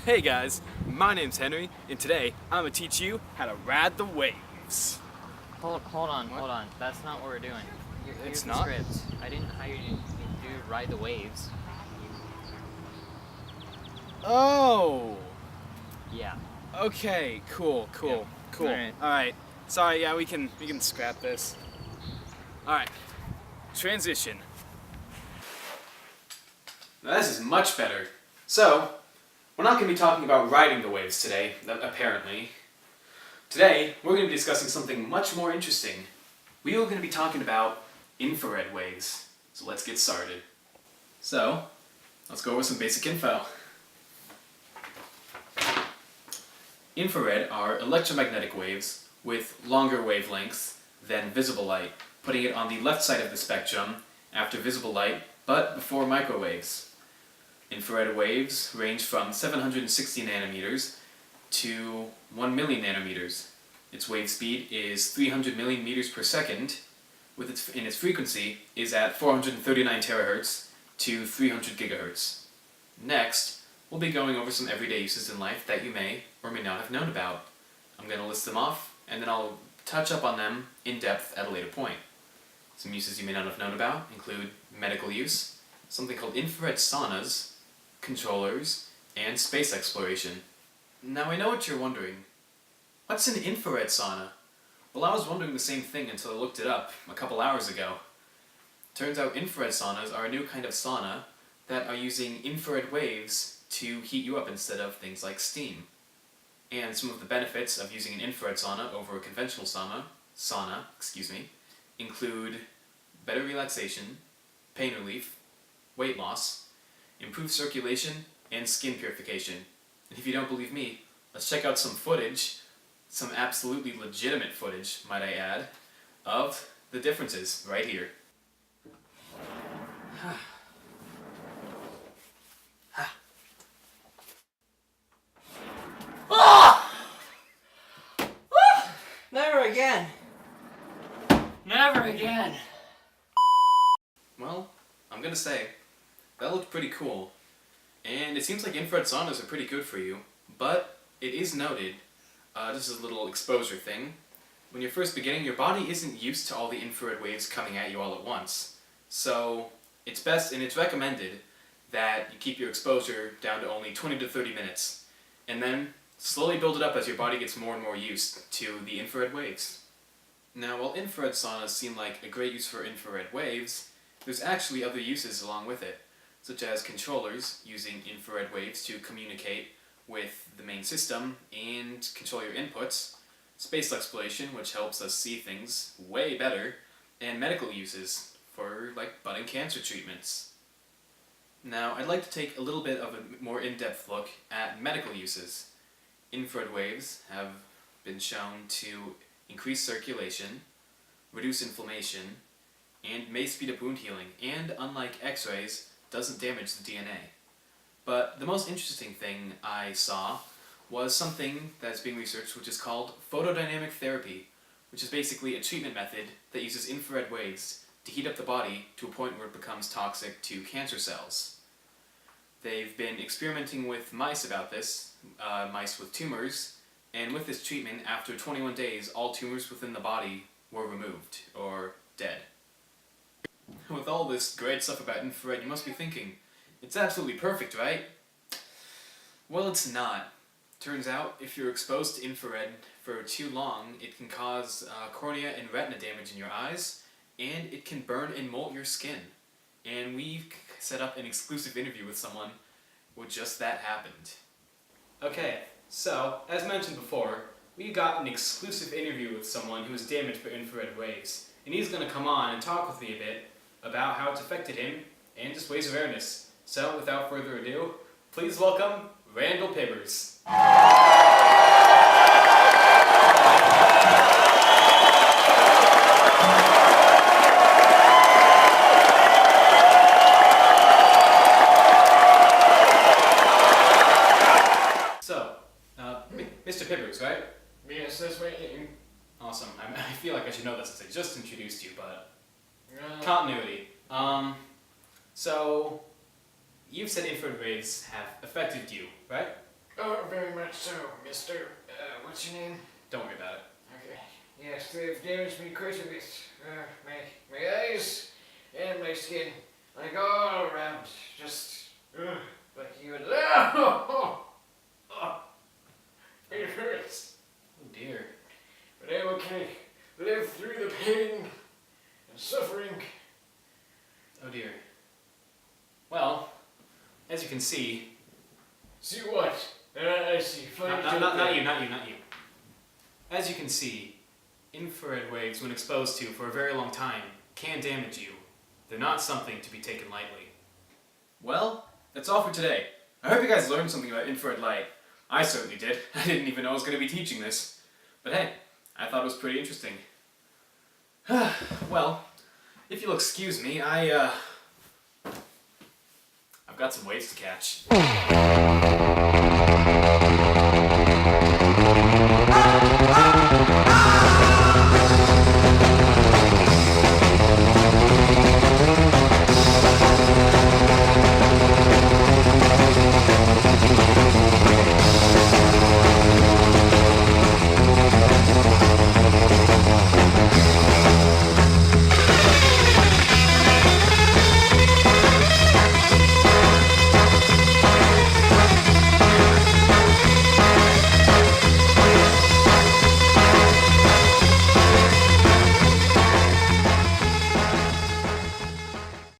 Hey guys, my name's Henry, and today I'm gonna teach you how to ride the waves. Hold on. That's not what we're doing. Here's It's the not? script. I didn't hire you to do Ride the Waves. Oh, Yeah. okay, cool. Alright. All right. Sorry, yeah, we can scrap this. All right. Transition. Now this is much better. So, we're not going to be talking about riding the waves today, apparently. Today, we're going to be discussing something much more interesting. We are going to be talking about infrared waves. So let's get started. So, let's go over some basic info. Infrared are electromagnetic waves with longer wavelengths than visible light, putting it on the left side of the spectrum after visible light, but before microwaves. Infrared waves range from 760 nanometers to 1 million nanometers. Its wave speed is 300 million meters per second, and its frequency is at 439 terahertz to 300 gigahertz. Next, we'll be going over some everyday uses in life that you may or may not have known about. I'm going to list them off, and then I'll touch up on them in depth at a later point. Some uses you may not have known about include medical use, something called infrared saunas, controllers, and space exploration. Now I know what you're wondering. What's an infrared sauna? Well, I was wondering the same thing until I looked it up a couple hours ago. Turns out infrared saunas are a new kind of sauna that are using infrared waves to heat you up instead of things like steam. And some of the benefits of using an infrared sauna over a conventional sauna, include better relaxation, pain relief, weight loss, improved circulation, and skin purification. And if you don't believe me, let's check out some footage, some absolutely legitimate footage, might I add, of the differences right here. Never again. Never again. Well, I'm gonna say, that looked pretty cool. And it seems like infrared saunas are pretty good for you, but it is noted, this is a little exposure thing, when you're first beginning, your body isn't used to all the infrared waves coming at you all at once. So, it's best and it's recommended that you keep your exposure down to only 20 to 30 minutes, and then slowly build it up as your body gets more and more used to the infrared waves. Now, while infrared saunas seem like a great use for infrared waves, there's actually other uses along with it, such as controllers using infrared waves to communicate with the main system and control your inputs, space exploration, which helps us see things way better, and medical uses for like budding cancer treatments. Now, I'd like to take a little bit of a more in-depth look at medical uses. Infrared waves have been shown to increase circulation, reduce inflammation, and may speed up wound healing, and unlike X-rays, doesn't damage the DNA. But the most interesting thing I saw was something that's being researched which is called photodynamic therapy, which is basically a treatment method that uses infrared waves to heat up the body to a point where it becomes toxic to cancer cells. They've been experimenting with mice about this, mice with tumors, and with this treatment, after 21 days, all tumors within the body were removed, or dead. With all this great stuff about infrared, you must be thinking, it's absolutely perfect, right? Well, it's not. Turns out, if you're exposed to infrared for too long, it can cause cornea and retina damage in your eyes, and it can burn and molt your skin. And we've set up an exclusive interview with someone where just that happened. Okay, so, as mentioned before, we got an exclusive interview with someone who was damaged by infrared waves, and he's going to come on and talk with me a bit about how it's affected him and just ways of awareness. So, without further ado, please welcome Randall Pibbers. So, Mr. Pibbers, right? Yes, this way. Awesome. I feel like I should know this since I just introduced you, but Uh, continuity. So, you've said infrared waves have affected you, right? Oh, very much so, mister. What's your name? Don't worry about it. Okay. Yes, they've damaged me quite a bit. My eyes and my skin. Like all around. Just, like you would. It hurts. Oh dear. But I'm okay. Live through the pain and suffering. Oh dear. Well, as you can see... See what? I see. Fine. Not you. As you can see, infrared waves, when exposed to for a very long time, can damage you. They're not something to be taken lightly. Well, that's all for today. I hope you guys learned something about infrared light. I certainly did. I didn't even know I was going to be teaching this. But hey, I thought it was pretty interesting. Well, if you'll excuse me, I've got some waves to catch.